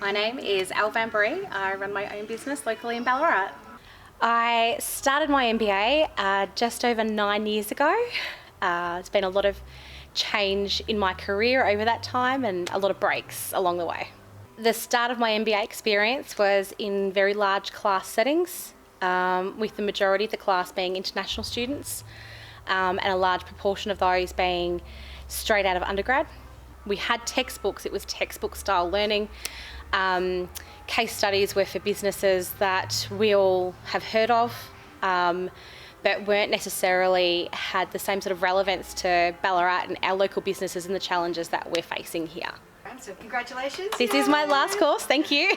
My name is Elle Vanbury. I run my own business locally in Ballarat. I started my MBA just over 9 years ago. There's been a lot of change in my career over that time and a lot of breaks along the way. The start of my MBA experience was in very large class settings, with the majority of the class being international students, and a large proportion of those being straight out of undergrad. We had textbooks, it was textbook style learning. Case studies were for businesses that we all have heard of, but weren't necessarily had the same sort of relevance to Ballarat and our local businesses and the challenges that we're facing here. So congratulations. This is my last course, thank you.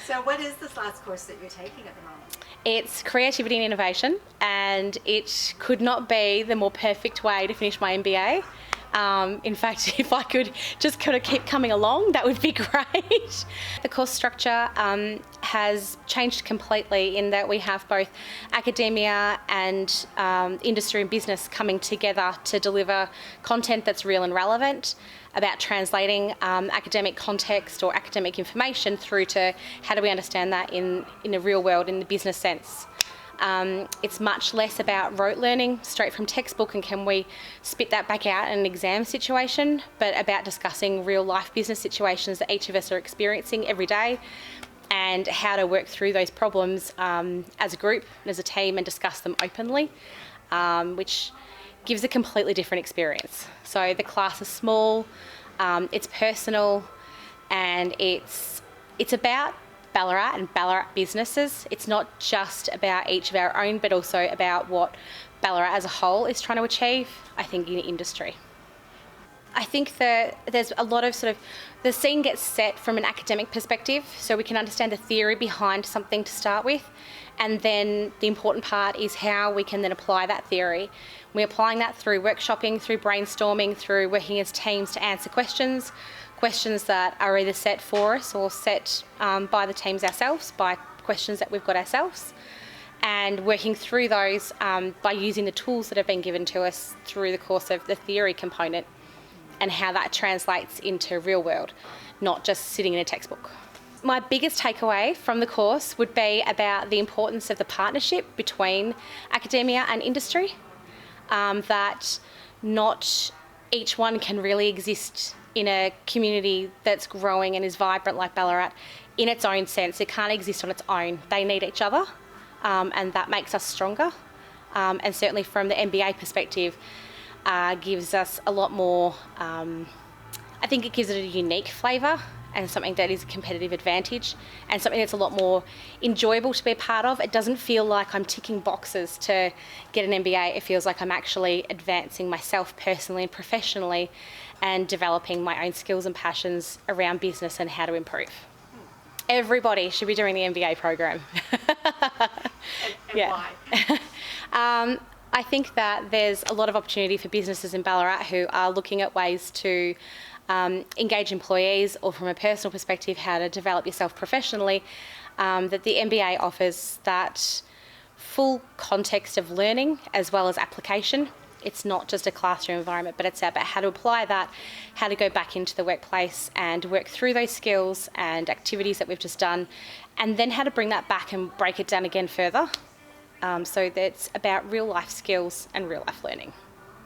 So what is this last course that you're taking at the moment? It's creativity and innovation, and it could not be the more perfect way to finish my MBA. In fact, if I could just kind of keep coming along, that would be great. The course structure has changed completely in that we have both academia and industry and business coming together to deliver content that's real and relevant about translating academic context or academic information through to how do we understand that in the real world, in the business sense. It's much less about rote learning straight from textbook and can we spit that back out in an exam situation, but about discussing real life business situations that each of us are experiencing every day and how to work through those problems as a group and as a team and discuss them openly, which gives a completely different experience. So the class is small, it's personal, and it's about Ballarat and Ballarat businesses. It's not just about each of our own, but also about what Ballarat as a whole is trying to achieve, I think, in industry. I think that there's a lot of the scene gets set from an academic perspective, so we can understand the theory behind something to start with, and then the important part is how we can then apply that theory. We're applying that through workshopping, through brainstorming, through working as teams to answer questions that are either set for us or set by the teams ourselves, by questions that we've got ourselves, and working through those by using the tools that have been given to us through the course of the theory component and how that translates into real world, not just sitting in a textbook. My biggest takeaway from the course would be about the importance of the partnership between academia and industry, that not each one can really exist in a community that's growing and is vibrant like Ballarat in its own sense. It can't exist on its own. They need each other, and that makes us stronger. And certainly from the MBA perspective, gives us a lot more, I think it gives it a unique flavour and something that is a competitive advantage and something that's a lot more enjoyable to be a part of. It doesn't feel like I'm ticking boxes to get an MBA. It feels like I'm actually advancing myself personally and professionally and developing my own skills and passions around business and how to improve. Everybody should be doing the MBA program. And why? I think that there's a lot of opportunity for businesses in Ballarat who are looking at ways to engage employees, or from a personal perspective, how to develop yourself professionally, that the MBA offers that full context of learning as well as application. It's not just a classroom environment, but it's about how to apply that, how to go back into the workplace and work through those skills and activities that we've just done, and then how to bring that back and break it down again further. So that's about real life skills and real life learning.